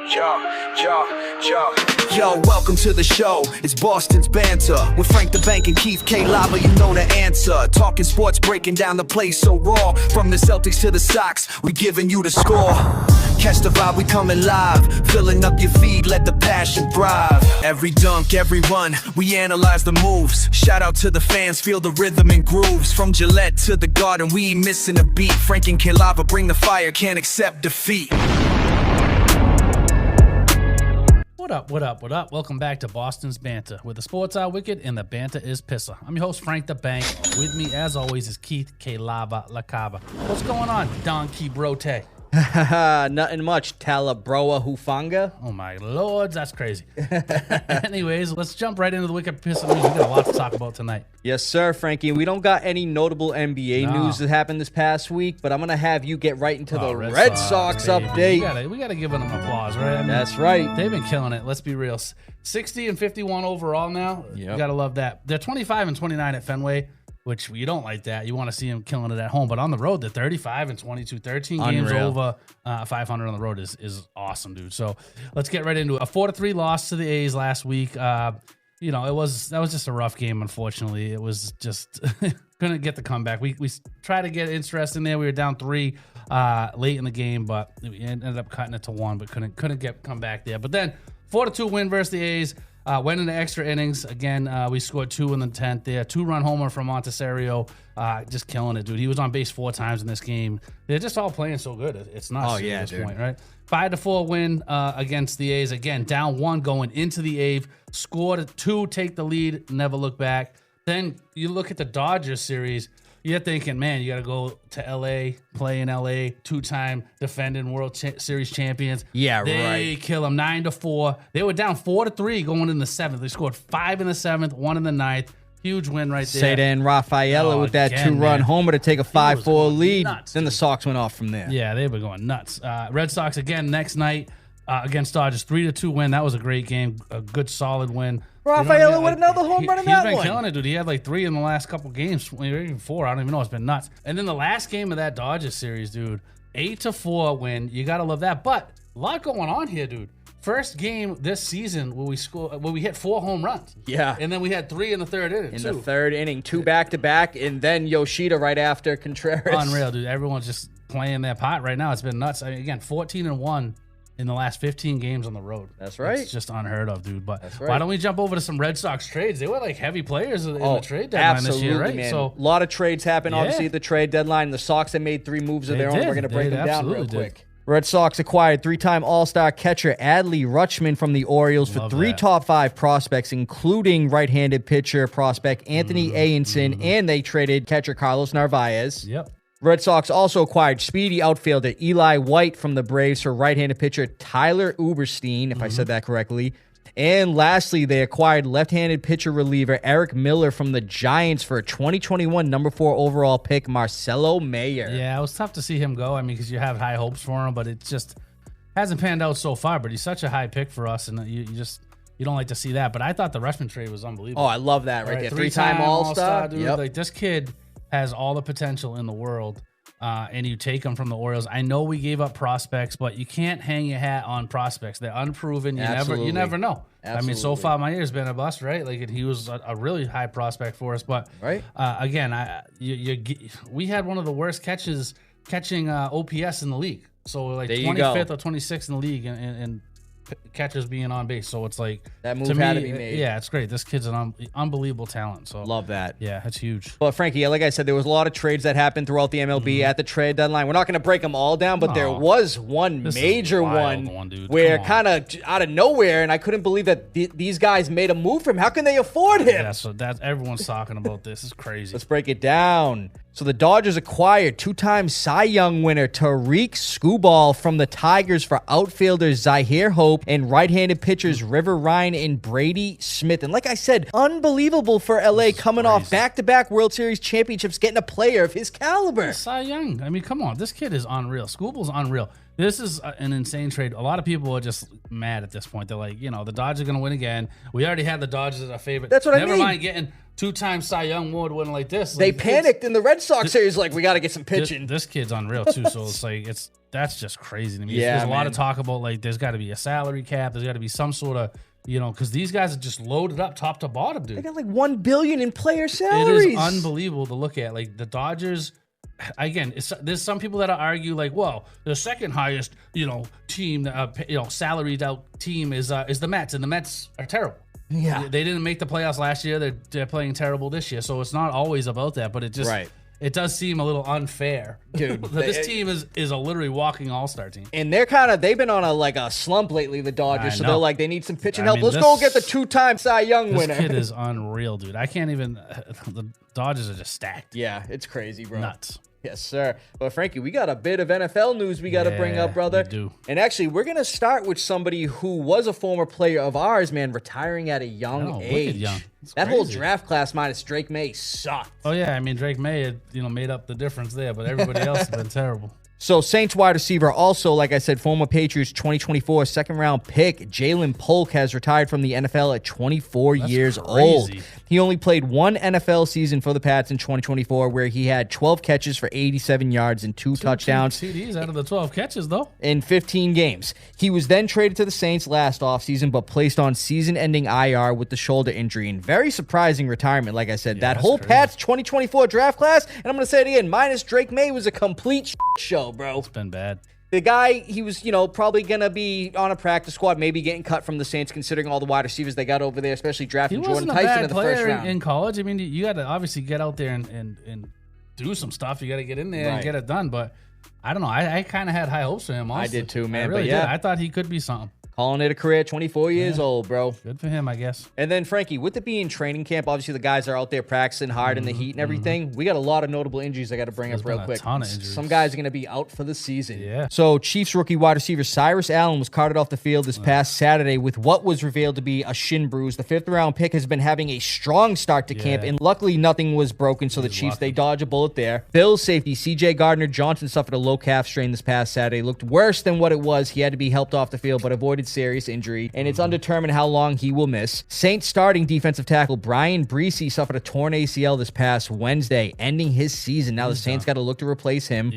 Yo, welcome to the show. It's Boston's Banter with Frank the Bank and Keith KLava. You know the answer. Talking sports, breaking down the play so raw. From the Celtics to the Sox, we giving you the score. Catch the vibe, we coming live. Filling up your feed, let the passion thrive. Every dunk, every run, we analyze the moves. Shout out to the fans, feel the rhythm and grooves. From Gillette to the Garden, we ain't missing a beat. Frank and KLava bring the fire, can't accept defeat. What up, what up, what up? Welcome back to Boston's Banter, where the sports are wicked and the banter is pissa. I'm your host, Frank the Bank. With me, as always, is Keith KLava, LaCava. What's going on, Don Brote? Nothing much. Talabroa Hufanga. Oh my lords, that's crazy. Anyways, let's jump right into the Wicked Pissah news. We got a lot to talk about tonight. Yes, sir, Frankie. We don't got any notable NBA news that happened this past week, but I'm going to have you get right into the Red Sox update. We gotta give them applause, right? I mean, that's right. They've been killing it. Let's be real. 60 and 51 overall now. Yep. You gotta love that. They're 25 and 29 at Fenway, which you don't like that. You want to see them killing it at home. But on the road, they're 35 and 22, 13 games over 500 on the road is awesome, dude. So let's get right into it. A 4-3 loss to the A's last week. That was just a rough game, unfortunately. It was just couldn't get the comeback. We tried to get interest in there. We were down 3 late in the game, but we ended up cutting it to 1, but couldn't come back there. But then 4-2 win versus the A's. Went into extra innings. Again, we scored 2 in the 10th there. 2-run homer from Montecero. Just killing it, dude. He was on base 4 times in this game. They're just all playing so good. It's nuts at this point, right? 5-4 win against the A's. Again, down 1 going into the 8th. Scored 2, take the lead, never look back. Then you look at the Dodgers series. You're thinking, man, you got to go to L.A., play in L.A., 2-time defending World Series champions. Yeah, they kill them 9-4. They were down 4-3 going in the 7th. They scored 5 in the 7th, 1 in the 9th. Huge win right there. Seda and Rafaela with that 2-run homer to take a 5-4 lead. Nuts, then the Sox went off from there. Yeah, they were going nuts. Red Sox again next night against Dodgers. 3-2 win. That was a great game. A good, solid win. Rafaela with another home run in that one. He's been killing it, dude. He had like 3 in the last couple games, or even 4. I don't even know. It's been nuts. And then the last game of that Dodgers series, dude, 8-4 win. You gotta love that. But a lot going on here, dude. First game this season where we hit 4 home runs. Yeah. And then we had 3 in the 3rd inning. In the 3rd inning, 2 back-to-back, and then Yoshida right after Contreras. Unreal, dude. Everyone's just playing their pot right now. It's been nuts. I mean, again, 14-1. In the last 15 games on the road. That's right. It's just unheard of, dude. But why don't we jump over to some Red Sox trades? They were like heavy players in the trade deadline this year, right? Man. So a lot of trades happened, obviously, at the trade deadline. The Sox have made 3 moves of their own. We're going to break them down real quick. Red Sox acquired 3-time All-Star catcher Adley Rutschman from the Orioles for 3 top 5 prospects, including right-handed pitcher prospect Anthony Ayenson, and they traded catcher Carlos Narvaez. Yep. Red Sox also acquired speedy outfielder Eli White from the Braves for right-handed pitcher Tyler Uberstein, if I said that correctly. And lastly, they acquired left-handed pitcher reliever Eric Miller from the Giants for a 2021 number 4 overall pick, Marcelo Mayer. Yeah, it was tough to see him go. I mean, because you have high hopes for him, but it just hasn't panned out so far. But he's such a high pick for us, and you don't like to see that. But I thought the Rutschman trade was unbelievable. Oh, I love that right there. 3-time All-Star. Dude. Yep. Like, this kid has all the potential in the world, and you take him from the Orioles. I know we gave up prospects, but you can't hang your hat on prospects. They're unproven. You never know. Absolutely. I mean, so far Mayer's been a bust, right? Like, he was a really high prospect for us. But again, we had one of the worst catching OPS in the league. So like 25th or 26th in the league, and catchers being on base, so it's like that move had to be made. Yeah, it's great. This kid's an unbelievable talent. So love that. Yeah, that's huge. But Frankie, like I said, there was a lot of trades that happened throughout the MLB at the trade deadline. We're not going to break them all down, but there was one major one where kind of out of nowhere, and I couldn't believe that these guys made a move for him. How can they afford him? Yeah, so that's everyone's talking about this. It's crazy. Let's break it down. So the Dodgers acquired 2-time Cy Young winner Tariq Skubal from the Tigers for outfielders Zahir Hope and right-handed pitchers River Ryan and Brady Smith. And like I said, unbelievable for LA coming off back-to-back World Series championships, getting a player of his caliber. Cy Young. I mean, come on. This kid is unreal. Skubal's unreal. This is an insane trade. A lot of people are just mad at this point. They're like, the Dodgers are going to win again. We already had the Dodgers as our favorite. That's what I mean. Never mind getting 2-time Cy Young award winner like this. They panicked in the Red Sox series, like, we got to get some pitching. This kid's unreal, too. So it's like, that's just crazy to me. Yeah, There's a lot of talk about, like, there's got to be a salary cap. There's got to be some sort of, because these guys are just loaded up top to bottom, dude. They got like $1 billion in player salaries. It is unbelievable to look at. Like, the Dodgers, again, there's some people that argue, like, well, the second highest, team, salaried out team is the Mets, and the Mets are terrible. Yeah. They didn't make the playoffs last year. They're playing terrible this year. So it's not always about that, but it just it does seem a little unfair. Dude, this team is a literally walking all-star team. And they've been on a slump lately, the Dodgers. So they're like, they need some pitching help. Let's go get the 2-time Cy Young winner. This kid is unreal, dude. I can't even the Dodgers are just stacked. Yeah, it's crazy, bro. Nuts. Yes, sir. But Frankie, we got a bit of NFL news we got to bring up, brother. We do. And actually, we're going to start with somebody who was a former player of ours, man, retiring at a young age. Young. That whole draft class minus Drake May sucked. Oh, yeah. I mean, Drake May had, made up the difference there, but everybody else has been terrible. So Saints wide receiver, also, like I said, former Patriots 2024 second-round pick, Jalen Polk has retired from the NFL at 24 years old. He only played one NFL season for the Pats in 2024, where he had 12 catches for 87 yards and two touchdowns. TDs out of the 12 catches, though. In 15 games. He was then traded to the Saints last offseason, but placed on season-ending IR with the shoulder injury. And very surprising retirement, like I said. That whole crazy. Pats 2024 draft class, and I'm going to say it again, minus Drake May, was a complete show, bro. It's been bad. The guy, he was, probably going to be on a practice squad, maybe getting cut from the Saints, considering all the wide receivers they got over there, especially drafting Jordan Tyson in the first round. In college. I mean, you got to obviously get out there and do some stuff. You got to get in there and get it done. But I don't know. I kind of had high hopes for him, honestly. I did too, man. I really did. I thought he could be something. Calling it a career, 24 years old, bro. Good for him, I guess. And then, Frankie, with it being training camp, obviously the guys are out there practicing hard in the heat and everything. We got a lot of notable injuries I got to bring up real quick. Ton of injuries. Some guys are going to be out for the season. Yeah. So, Chiefs rookie wide receiver Cyrus Allen was carted off the field this past Saturday with what was revealed to be a shin bruise. The 5th-round pick has been having a strong start to camp, and luckily nothing was broken, so the Chiefs, they dodge a bullet there. Bills safety C.J. Gardner-Johnson suffered a low calf strain this past Saturday. Looked worse than what it was. He had to be helped off the field, but avoided serious injury. And it's undetermined how long he will miss. Saints starting defensive tackle Brian Breesy suffered a torn ACL this past Wednesday, ending his season. Now the Saints got to look to replace him.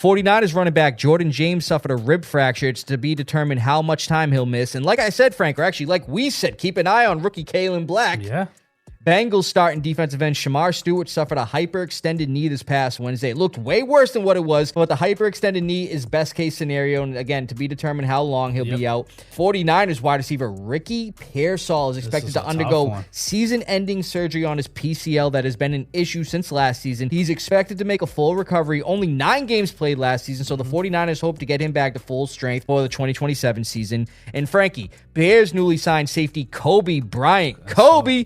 49ers running back Jordan James suffered a rib fracture. It's to be determined how much time he'll miss. And like I said, Frank, or actually like we said, keep an eye on rookie Kalen Black. Yeah. Bengals starting defensive end Shamar Stewart suffered a hyperextended knee this past Wednesday. It looked way worse than what it was, but the hyperextended knee is best case scenario, and again, to be determined how long he'll be out. 49ers wide receiver Ricky Pearsall is expected to undergo season-ending surgery on his PCL that has been an issue since last season. He's expected to make a full recovery. Only 9 games played last season, so the 49ers hope to get him back to full strength for the 2027 season. And Frankie, Bears newly signed safety Kobe Bryant. Kobe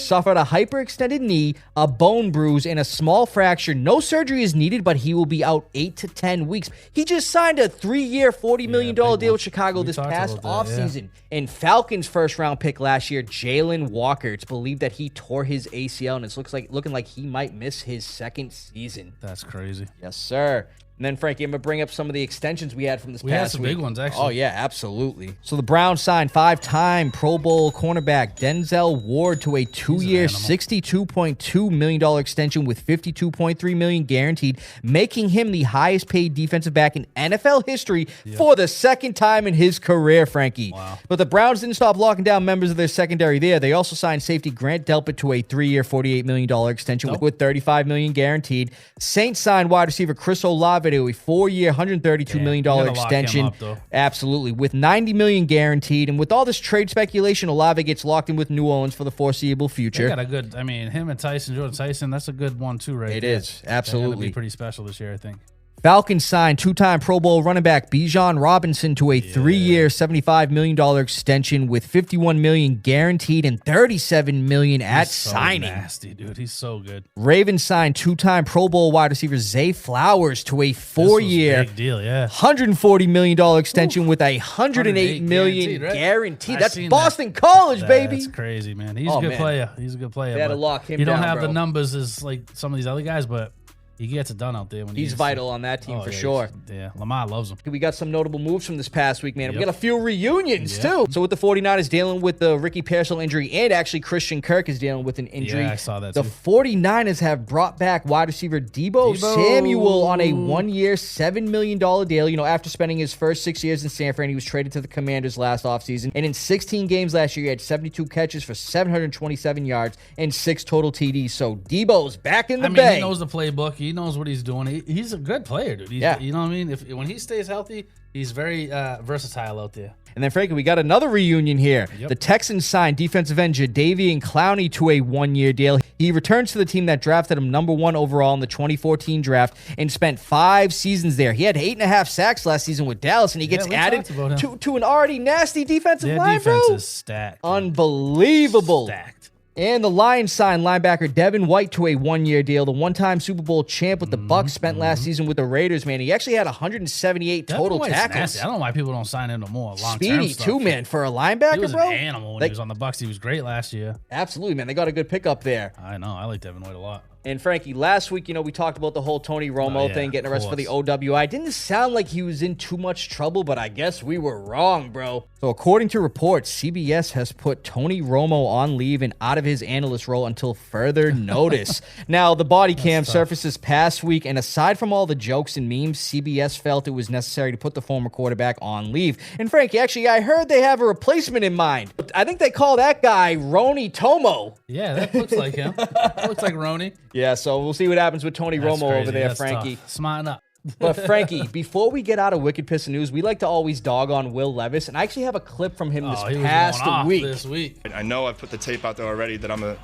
suffered a hyperextended knee, a bone bruise, and a small fracture. No surgery is needed, but he will be out 8 to 10 weeks. He just signed a 3-year, $40 million deal with Chicago this past offseason. And Falcons' first-round pick last year, Jalen Walker. It's believed that he tore his ACL, and it's looking like he might miss his second season. That's crazy. Yes, sir. And then, Frankie, I'm going to bring up some of the extensions we had from this past week. We had some big ones, actually. Oh, yeah, absolutely. So the Browns signed 5-time Pro Bowl cornerback Denzel Ward to a 2-year, $62.2 million extension with $52.3 million guaranteed, making him the highest paid defensive back in NFL history for the second time in his career, Frankie. Wow. But the Browns didn't stop locking down members of their secondary there. They also signed safety Grant Delpit to a 3-year, $48 million extension with $35 million guaranteed. Saints signed wide receiver Chris Olave to a 4-year, $132 million extension. Absolutely. With $90 million guaranteed. And with all this trade speculation, Olave gets locked in with New Orleans for the foreseeable future. They got a good, him and Jordan Tyson, that's a good one too, right there. It is. Absolutely. They're gonna be pretty special this year, I think. Falcons signed 2-time Pro Bowl running back Bijan Robinson to a 3-year, $75 million extension with $51 million guaranteed and $37 million at signing. Nasty, dude. He's so good. Ravens signed 2-time Pro Bowl wide receiver Zay Flowers to a 4-year, big deal, $140 million extension with $108 million guaranteed. That's Boston College, baby. That's crazy, man. He's a good player. He's a good player. They had to lock him down, You don't have the numbers as like some of these other guys, but He gets it done out there when he's vital on that team for sure. Yeah, Lamar loves him. We got some notable moves from this past week, man. We got a few reunions too. So with the 49ers dealing with the Ricky Pearsall injury, and actually Christian Kirk is dealing with an injury. Yeah, I saw that The too. 49ers have brought back wide receiver Deebo Samuel on a 1-year, $7 million deal. You know, after spending his first 6 years in San Fran, he was traded to the Commanders last offseason. And in 16 games last year, he had 72 catches for 727 yards and 6 total TDs. So Deebo's back in the Bay. He knows the playbook. He knows what he's doing. He's a good player, dude. You know what I mean? When he stays healthy, he's very versatile out there. And then, Frankie, we got another reunion here. Yep. The Texans signed defensive end Jadeveon Clowney to a 1-year deal. He returns to the team that drafted him number 1 overall in the 2014 draft and spent 5 seasons there. He had 8.5 sacks last season with Dallas, and he gets added to an already nasty defensive line, defense bro. is stacked. Unbelievable. Stacked. And the Lions signed linebacker Devin White to a 1-year deal. The one-time Super Bowl champ with the Bucs spent last season with the Raiders, man. He actually had 178 total tackles. Nasty. I don't know why people don't sign him no more. Speedy too, man. For a linebacker, he was bro. An animal when he was on the Bucs. He was great last year. Absolutely, man. They got a good pickup there. I know. I like Devin White a lot. And Frankie, last week, you know, we talked about the whole Tony Romo thing, getting arrested for the OWI. Didn't sound like he was in too much trouble, but I guess we were wrong, bro. So according to reports, CBS has put Tony Romo on leave and out of his analyst role until further notice. Now, the body cam surfaced this past week, and aside from all the jokes and memes, CBS felt it was necessary to put the former quarterback on leave. And Frankie, actually, I heard they have a replacement in mind. I think they call that guy Roni Tomo. Yeah, that looks like him. Looks like Roni. Yeah, so we'll see what happens with Tony Romo over there, Frankie. Smarten up. But Frankie, before we get out of Wicked Pissah News, we like to always dog on Will Levis, and I actually have a clip from him this past week. This week. I know I've put the tape out there already that I'm a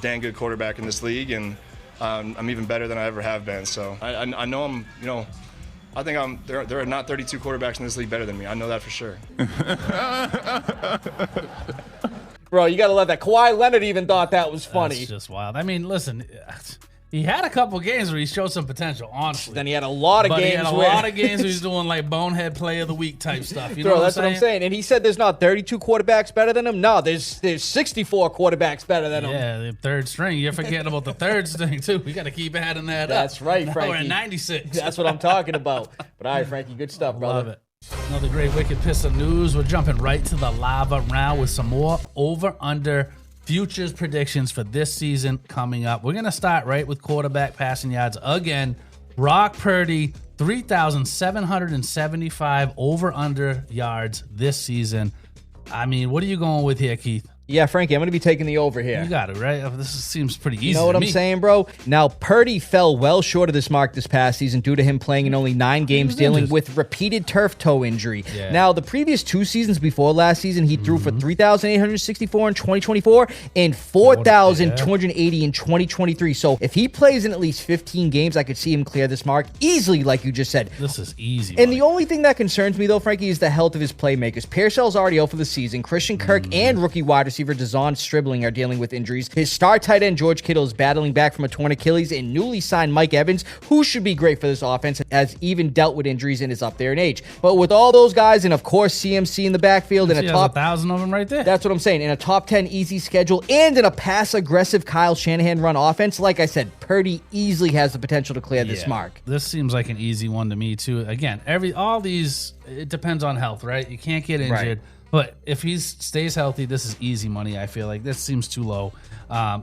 dang good quarterback in this league, and I'm even better than I ever have been. So I know I'm, I think there are not 32 quarterbacks in this league better than me. I know that for sure. Bro, you got to love that. Kawhi Leonard even thought that was funny. That's just wild. I mean, listen, he had a couple games where he showed some potential, honestly. Then he had a lot of games where he's doing like bonehead play of the week type stuff. You know Bro, that's what I'm saying. And he said there's not 32 quarterbacks better than him. No, there's 64 quarterbacks better than him. Yeah, the third string. You're forgetting about the third string, too. We got to keep adding that up. That's right, Frankie. We're at 96. That's what I'm talking about. But all right, Frankie, good stuff, brother. Love it. Another great Wicked Pissah News. We're jumping right to the lava round with some more over-under futures predictions for this season coming up. We're going to start right with quarterback passing yards again. Brock Purdy, 3,775 over-under yards this season. I mean, what are you going with here, Keith? Yeah, Frankie, I'm going to be taking the over here. You got it, right? This seems pretty easy. You know what I'm saying, bro? Now, Purdy fell well short of this mark this past season due to him playing in only 9 games, dealing with repeated turf toe injury. Yeah. Now, the previous 2 seasons before last season, he threw for 3,864 in 2024 and 4,280 in 2023. So if he plays in at least 15 games, I could see him clear this mark easily, like you just said. This is easy. And the only thing that concerns me, though, Frankie, is the health of his playmakers. Pearsall's already out for the season. Christian Kirk and rookie wide receiver Dazon Stribling are dealing with injuries. His star tight end George Kittle is battling back from a torn Achilles, and newly signed Mike Evans, who should be great for this offense, has even dealt with injuries and is up there in age. But with all those guys, and of course CMC in the backfield, and a top 1,000 of them right there. That's what I'm saying. In a top 10 easy schedule and in a pass-aggressive Kyle Shanahan run offense, like I said, Purdy easily has the potential to clear this mark. This seems like an easy one to me too. Again, all these, it depends on health, right? You can't get injured. Right. But if he stays healthy, this is easy money, I feel like. This seems too low.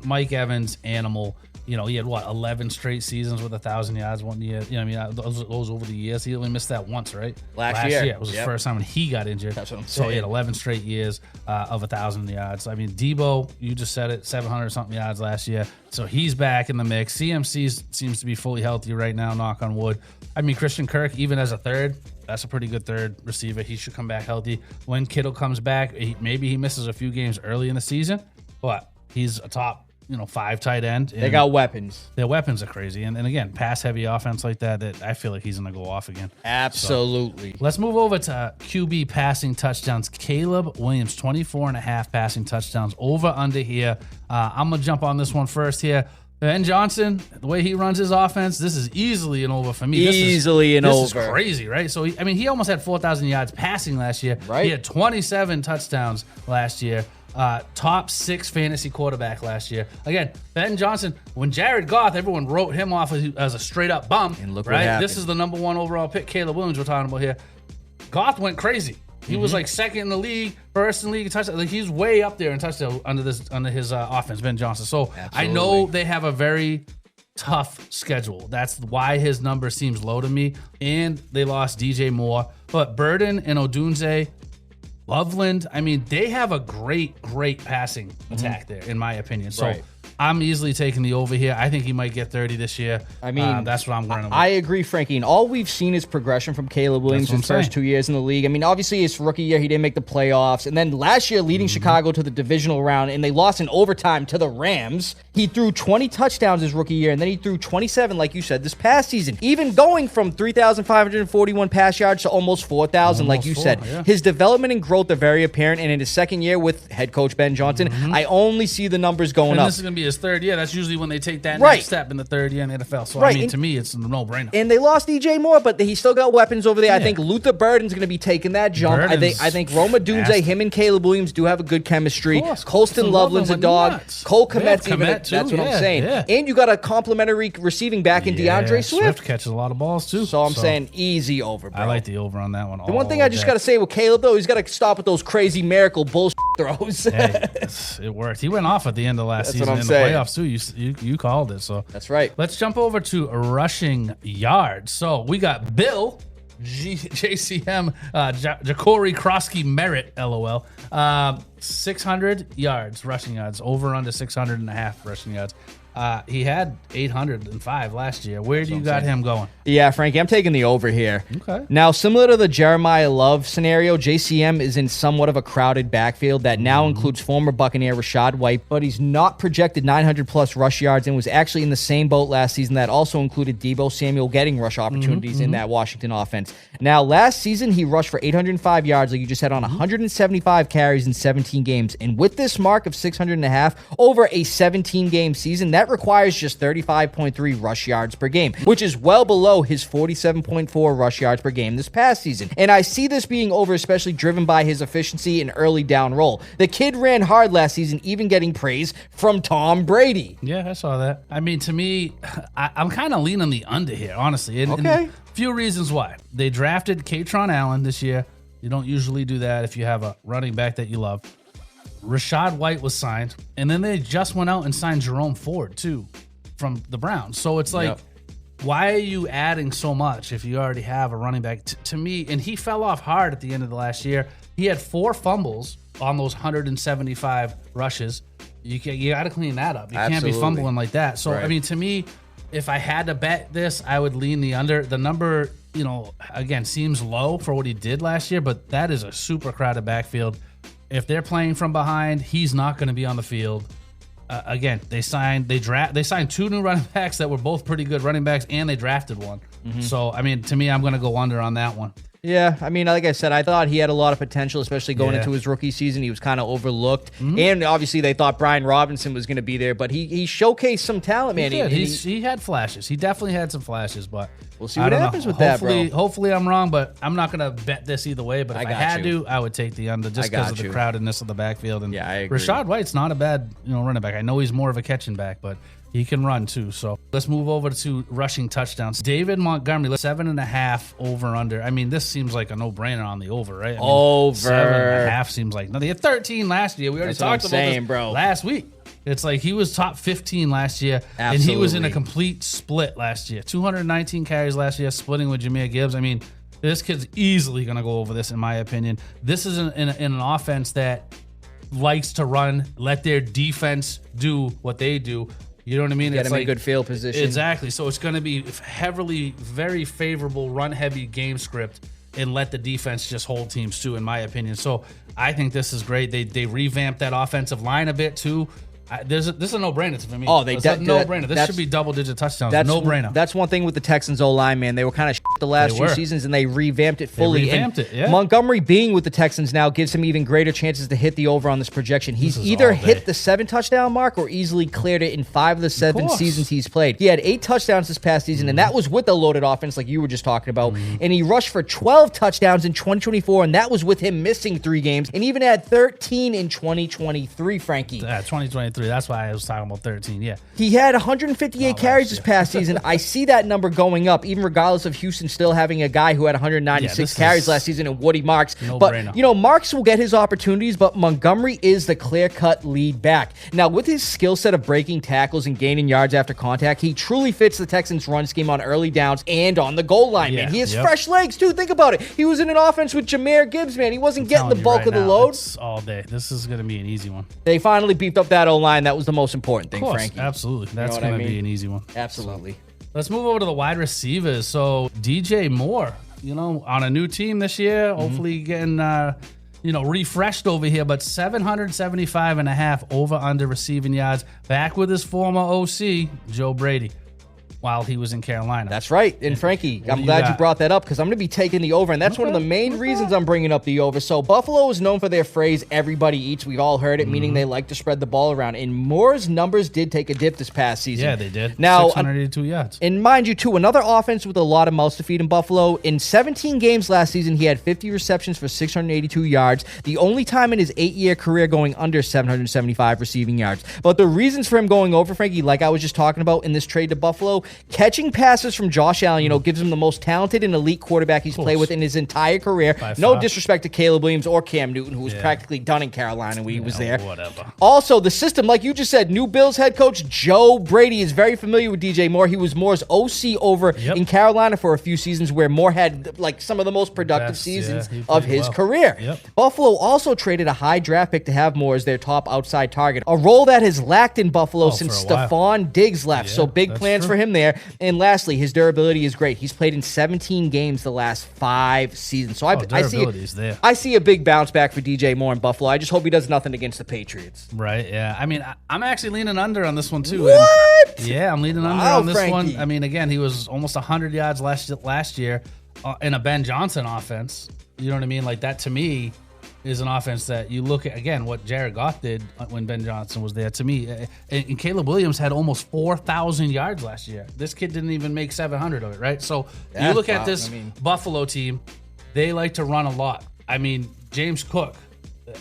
Mike Evans, animal. He had, 11 straight seasons with 1,000 yards one year. Those over the years. He only missed that once, right? Last year. It was his first time when he got injured. That's what I'm saying. So he had 11 straight years of 1,000 yards. I mean, Debo, you just said it, 700-something yards last year. So he's back in the mix. CMC seems to be fully healthy right now, knock on wood. I mean, Christian Kirk, even as a third, that's a pretty good third receiver. He should come back healthy. When Kittle comes back, maybe he misses a few games early in the season, but he's a top 5 tight end. They got weapons. Their weapons are crazy. And again, pass-heavy offense like that, I feel like he's going to go off again. Absolutely. So, let's move over to QB passing touchdowns. Caleb Williams, 24.5 passing touchdowns. Over, under here. I'm going to jump on this one first here. Ben Johnson, the way he runs his offense, this is easily an over for me. This is crazy, right? So, he almost had 4,000 yards passing last year. Right. He had 27 touchdowns last year. Top 6 fantasy quarterback last year. Again, Ben Johnson, when Jared Goff, everyone wrote him off as a straight up bum. And look what right? happened. This is the number 1 overall pick, Caleb Williams, we're talking about here. Goff went crazy. He was like second in the league, first in the league in touchdown. Like he's way up there in touchdown under his offense, Ben Johnson. So I know they have a very tough schedule. That's why his number seems low to me. And they lost DJ Moore, but Burden and Odunze, Loveland. I mean, they have a great passing attack there, in my opinion. So. Right. I'm easily taking the over here. I think he might get 30 this year. I mean, that's what I'm running with. I agree, Frankie. And all we've seen is progression from Caleb Williams his first 2 years in the league. I mean, obviously, his rookie year, he didn't make the playoffs. And then last year, leading Chicago to the divisional round, and they lost in overtime to the Rams. He threw 20 touchdowns his rookie year, and then he threw 27, like you said, this past season. Even going from 3,541 pass yards to almost 4,000, like you said. Yeah. His development and growth are very apparent. And in his second year with head coach Ben Johnson, I only see the numbers going up. This is going to be his third year. That's usually when they take that Right. next step in the third year in the NFL. So, Right. I mean, to me, it's a no-brainer. And they lost DJ Moore, but he still got weapons over there. I think Luther Burden's going to be taking that jump. I think Roma Dunze, nasty. him and Caleb Williams do have a good chemistry. Of course. Colston Loveland's a went dog. nuts. Cole They have Kmet's even. Kmet, too. That's what I'm Yeah, saying. yeah. And you got a complimentary receiving back in DeAndre Swift. catches a lot of balls, too. So I'm saying easy over, bro. I like the over on that one. The one thing I just got to say with Caleb, though, he's got to stop with those crazy miracle bullshit throws. Hey, it worked. He went off at the end of last That's season what I'm in saying. the playoffs, too. You called it. So That's right. Let's jump over to rushing yards. So we got Bill, JCM, Ja'Cory Krosky Merritt, LOL. 600 yards, rushing yards, over under 600.5 rushing yards. He had 805 last year. Where do you got him going? Yeah, Frankie, I'm taking the over here. Okay. Now, similar to the Jeremiah Love scenario, JCM is in somewhat of a crowded backfield that now includes former Buccaneer Rashad White, but he's not projected 900-plus rush yards and was actually in the same boat last season that also included Deebo Samuel getting rush opportunities in that Washington offense. Now, last season, he rushed for 805 yards, like you just said, on 175 carries in 17 games. And with this mark of 600.5 over a 17-game season, that requires just 35.3 rush yards per game, which is well below his 47.4 rush yards per game this past season. And I see this being over, especially driven by his efficiency and early down roll. The kid ran hard last season, even getting praise from Tom Brady. Yeah, I saw that. I mean, to me, I'm kind of leaning the under here, honestly. And a few reasons why. They drafted Katron Allen this year. You don't usually do that if you have a running back that you love. Rashad White was signed, and then they just went out and signed Jerome Ford, too, from the Browns. So it's like, why are you adding so much if you already have a running back? To me, and he fell off hard at the end of the last year. He had 4 fumbles on those 175 rushes. You got to clean that up. You can't be fumbling like that. So, I mean, to me, if I had to bet this, I would lean the under. The number, again, seems low for what he did last year, but that is a super crowded backfield. If they're playing from behind, he's not going to be on the field. Again, they signed 2 new running backs that were both pretty good running backs, and they drafted one. So, I mean, to me, I'm going to go under on that one. Yeah, I mean, like I said, I thought he had a lot of potential, especially going into his rookie season. He was kind of overlooked. And obviously, they thought Brian Robinson was going to be there, but he showcased some talent, man. He had flashes. He definitely had some flashes, but we'll see what happens with that, bro. Hopefully, I'm wrong, but I'm not going to bet this either way. But if I had to, I would take the under just because of the crowdedness of the backfield. And yeah, I agree. Rashad White's not a bad running back. I know he's more of a catching back, but he can run too. So let's move over to rushing touchdowns. David Montgomery, 7.5 over under. I mean, this seems like a no-brainer on the over, right? I mean, over 7.5 seems like. No, they had 13 last year. We already talked about this bro. last week. It's like he was top 15 last year, and he was in a complete split last year. 219 carries last year, splitting with Jahmyr Gibbs. I mean, this kid's easily going to go over this, in my opinion. This is in an offense that likes to run, let their defense do what they do. You know what I mean? Get him in a good field position. Exactly. So it's going to be very favorable, run-heavy game script, and let the defense just hold teams too, in my opinion. So I think this is great. They revamped that offensive line a bit too. This is a no-brainer for me. Oh, no-brainer. This should be double-digit touchdowns. No-brainer. That's one thing with the Texans O-line, man. They were kind of the last few seasons, and they revamped it fully. Montgomery being with the Texans now gives him even greater chances to hit the over on this projection. He's either hit the 7-touchdown mark or easily cleared it in 5 of the 7 seasons he's played. He had 8 touchdowns this past season, and that was with a loaded offense like you were just talking about. And he rushed for 12 touchdowns in 2024, and that was with him missing 3 games, and even had 13 in 2023, Frankie. 2023. That's why I was talking about 13. Yeah. He had 158 carries this past season. I see that number going up, even regardless of Houston still having a guy who had 196 carries last season in Woody Marks. But, Marks will get his opportunities, but Montgomery is the clear-cut lead back. Now, with his skill set of breaking tackles and gaining yards after contact, he truly fits the Texans' run scheme on early downs and on the goal line, man. He has fresh legs, too. Think about it. He was in an offense with Jahmyr Gibbs, man. He wasn't getting the bulk of the load. It's all day. This is going to be an easy one. They finally beefed up that O-line. That was the most important thing, Frankie. Absolutely. That's going to be an easy one. Absolutely. So, let's move over to the wide receivers. So DJ Moore, on a new team this year, hopefully getting, refreshed over here, but 775.5 over under receiving yards, back with his former OC, Joe Brady, while he was in Carolina. That's right. And Frankie, I'm glad you brought that up because I'm going to be taking the over, and that's one of the main reasons I'm bringing up the over. So Buffalo is known for their phrase, everybody eats. We've all heard it, meaning they like to spread the ball around. And Moore's numbers did take a dip this past season. Yeah, they did. Now, 682 yards. And mind you, too, another offense with a lot of mouths to feed in Buffalo. In 17 games last season, he had 50 receptions for 682 yards. The only time in his 8-year career going under 775 receiving yards. But the reasons for him going over, Frankie, like I was just talking about in this trade to Buffalo, catching passes from Josh Allen, gives him the most talented and elite quarterback he's played with in his entire career. No disrespect to Caleb Williams or Cam Newton, who was practically done in Carolina when he was there. Whatever. Also, the system, like you just said, new Bills head coach Joe Brady is very familiar with DJ Moore. He was Moore's OC over in Carolina for a few seasons where Moore had some of the most productive seasons of his career. Buffalo also traded a high draft pick to have Moore as their top outside target, a role that has lacked in Buffalo since Stephon Diggs left. So big plans for him there. And lastly, his durability is great. He's played in 17 games the last 5 seasons. So I see a big bounce back for DJ Moore in Buffalo. I just hope he does nothing against the Patriots. Right, yeah. I mean, I'm actually leaning under on this one, too. What? I'm leaning under on this one. I mean, again, he was almost 100 yards last year in a Ben Johnson offense. You know what I mean? Like, that, to me, is an offense that you look at, again, what Jared Goff did when Ben Johnson was there. To me, and Caleb Williams had almost 4,000 yards last year. This kid didn't even make 700 of it, right? So you look at this Buffalo team, they like to run a lot. I mean, James Cook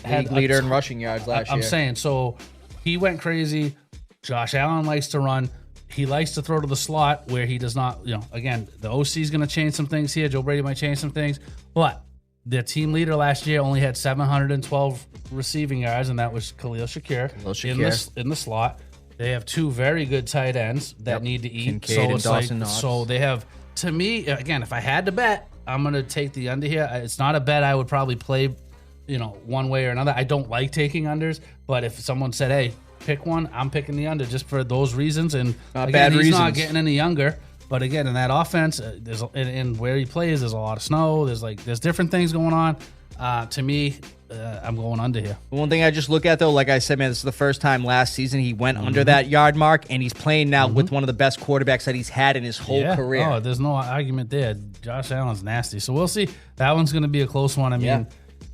had leader in rushing yards last year. I'm saying, so he went crazy. Josh Allen likes to run. He likes to throw to the slot where he does not, again, the OC is going to change some things here. Joe Brady might change some things, but their team leader last year only had 712 receiving yards, and that was Khalil Shakir in the slot. They have 2 very good tight ends that need to eat. Kincaid and Dawson Knox. So they have, to me, again, if I had to bet, I'm going to take the under here. It's not a bet I would probably play, one way or another. I don't like taking unders, but if someone said, hey, pick one, I'm picking the under just for those reasons. And again, he's not getting any younger. But again, in that offense, and where he plays, there's a lot of snow. There's different things going on. To me, I'm going under here. One thing I just look at, though, like I said, man, this is the first time last season he went under that yard mark, and he's playing now with one of the best quarterbacks that he's had in his whole career. Oh, there's no argument there. Josh Allen's nasty. So we'll see. That one's going to be a close one. I mean,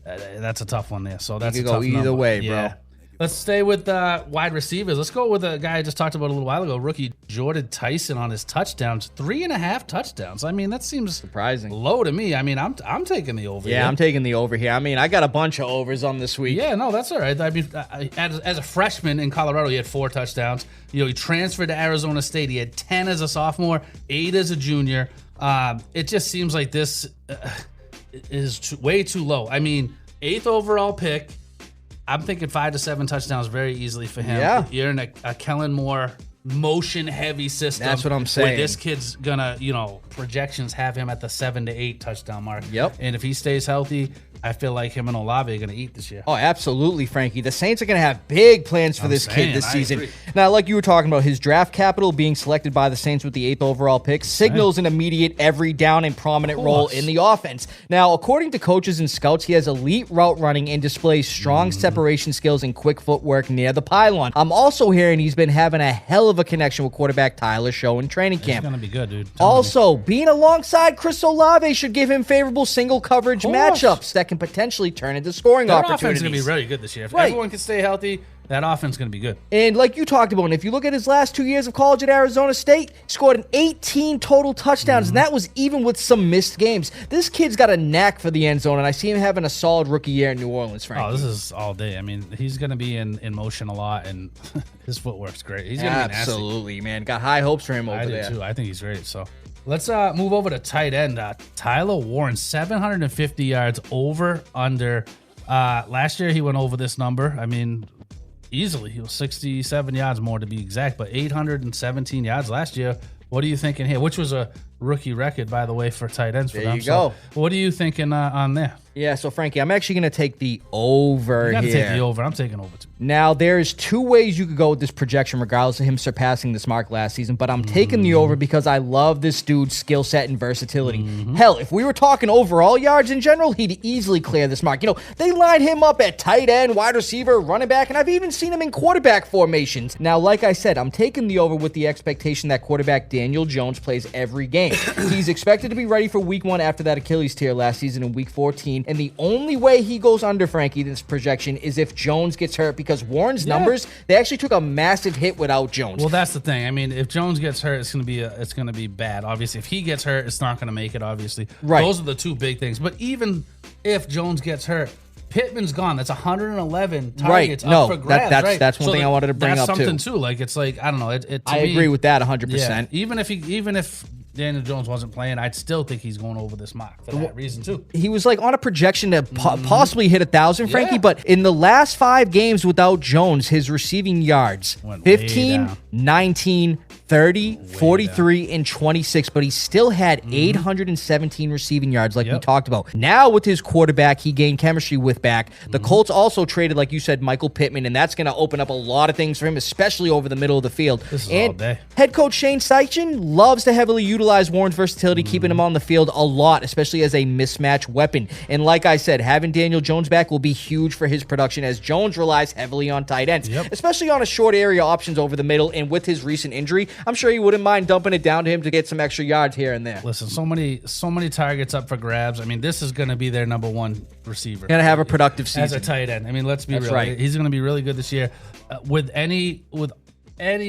that's a tough one there. So that's a tough either number. way, bro. Let's stay with wide receivers. Let's go with a guy I just talked about a little while ago, rookie Jordan Tyson on his touchdowns, 3.5 touchdowns. I mean, that seems surprising low to me. I mean, I'm taking the over. Yeah, I'm taking the over here. I mean, I got a bunch of overs on this week. Yeah, no, that's all right. I mean, as a freshman in Colorado, he had 4 touchdowns. He transferred to Arizona State. He had 10 as a sophomore, 8 as a junior. It just seems like this is way too low. I mean, 8th overall pick. I'm thinking 5 to 7 touchdowns very easily for him. Yeah. You're in a Kellen Moore motion-heavy system. That's what I'm saying. Where this kid's gonna, projections have him at the 7 to 8 touchdown mark. Yep. And if he stays healthy, I feel like him and Olave are going to eat this year. Oh, absolutely, Frankie. The Saints are going to have big plans for this kid this season. Now, like you were talking about, his draft capital being selected by the Saints with the 8th overall pick signals an immediate every down and prominent role in the offense. Now, according to coaches and scouts, he has elite route running and displays strong separation skills and quick footwork near the pylon. I'm also hearing he's been having a hell of a connection with quarterback Tyler Show in training camp. He's going to be good, dude. Also, being alongside Chris Olave should give him favorable single coverage matchups that can potentially turn into scoring opportunities. Offense is going to be really good this year. If everyone can stay healthy, that offense is going to be good. And like you talked about, and if you look at his last 2 years of college at Arizona State, he scored an 18 total touchdowns, and that was even with some missed games. This kid's got a knack for the end zone, and I see him having a solid rookie year in New Orleans, Frankie. Oh, this is all day. I mean, he's going to be in motion a lot, and his footwork's great. He's going to be nasty. Absolutely, man. Got high hopes for him over there. I do, too. I think he's great, so... Let's move over to tight end. Tyler Warren, 750 yards over, under. Last year, he went over this number. I mean, easily. He was 67 yards more to be exact, but 817 yards last year. What are you thinking here? Which was a rookie record, by the way, for tight ends for them. There you go. So what are you thinking on there? Yeah, so Frankie, I'm actually going to take the over here. You got to take the over. I'm taking over too. Now, there's two ways you could go with this projection, regardless of him surpassing this mark last season, but I'm taking the over because I love this dude's skill set and versatility. Hell, if we were talking overall yards in general, he'd easily clear this mark. You know, they line him up at tight end, wide receiver, running back, and I've even seen him in quarterback formations. Now, like I said, I'm taking the over with the expectation that quarterback Daniel Jones plays every game. He's expected to be ready for week 1 after that Achilles tear last season in week 14, and the only way he goes under, Frankie, this projection is if Jones gets hurt, because Warren's numbers, they actually took a massive hit without Jones. Well, that's the thing. I mean, if Jones gets hurt, it's going to be bad. Obviously, if he gets hurt, it's not going to make it, obviously. Right. Those are the two big things. But even if Jones gets hurt, Pittman's gone. That's 111 targets up for grabs. That's one thing I wanted to bring up, too. That's something, too. Like, it's like, I don't know. I agree with that 100%. Yeah, even if Daniel Jones wasn't playing, I'd still think he's going over this mark for that reason, too. He was like on a projection to possibly hit 1,000, Frankie, but in the last 5 games without Jones, his receiving yards, 15, 19, 30, 43, and 26, but he still had 817 receiving yards like we talked about. Now with his quarterback, he gained chemistry with back. The Colts also traded, like you said, Michael Pittman, and that's going to open up a lot of things for him, especially over the middle of the field. This is all day. Head coach Shane Steichen loves to heavily utilize Warren's versatility, keeping him on the field a lot, especially as a mismatch weapon. And like I said, having Daniel Jones back will be huge for his production, as Jones relies heavily on tight ends, especially on a short area options over the middle. And with his recent injury, I'm sure he wouldn't mind dumping it down to him to get some extra yards here and there. Listen, so many targets up for grabs. I mean, this is going to be their number 1 receiver. Going to have a productive season. As a tight end. I mean, let's be real. Right. He's going to be really good this year. With any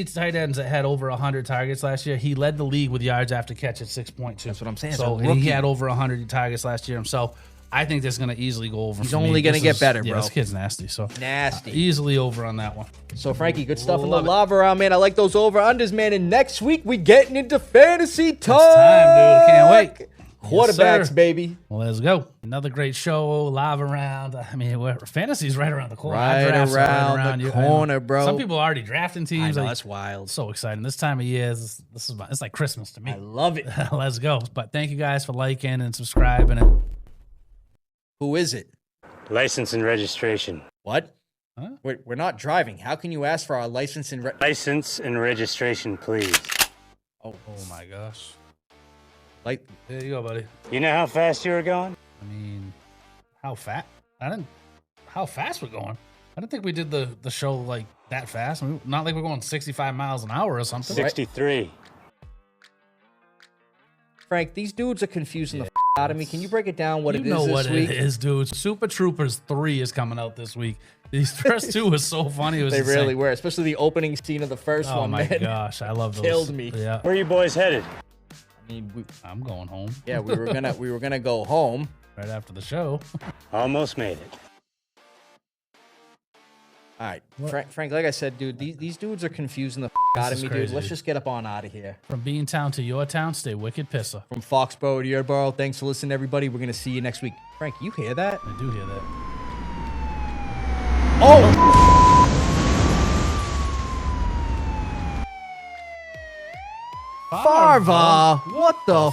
tight ends that had over 100 targets last year, he led the league with yards after catch at 6.2. That's what I'm saying. So he had over 100 targets last year himself. I think that's going to easily go over. He's only going to get better, bro. Yeah, this kid's nasty. So nasty. Easily over on that one. So, Frankie, good stuff in the lava round, man. I like those over-unders, man. And next week, we getting into fantasy talk. It's time, dude. Can't wait. Quarterbacks, yes, baby. Well, let's go. Another great show, lava round. I mean, fantasy's right around the corner. Right around the corner, bro. Some people are already drafting teams. I know, that's wild. So exciting. This time of year, it's like Christmas to me. I love it. Let's go. But thank you guys for liking and subscribing. Who is it? License and registration. What? Huh? We're not driving. How can you ask for our license and license and registration, please? Oh my gosh. Like, there you go, buddy. You know how fast you were going? I mean, how fast? How fast we're going? I didn't think we did the show like that fast. I mean, not like we're going 65 miles an hour or something. 63. Frank, these dudes are confusing the out of me. Can you break it down what it is this week? You know what it is, dude. Super Troopers 3 is coming out this week. These first 2 were so funny. It was insane. Really were, especially the opening scene of the first one. Oh my gosh, I love those. Killed me. Yeah. Where are you boys headed? I mean, I'm going home. Yeah, we were gonna go home right after the show. Almost made it. All right, Frank. Like I said, dude, these dudes are confusing the out of me, dude. Let's just get up on out of here. From Beantown to your town, stay wicked pissa. From Foxborough to your borough. Thanks for listening, everybody. We're gonna see you next week. Frank, you hear that? I do hear that. Oh. Farva, what the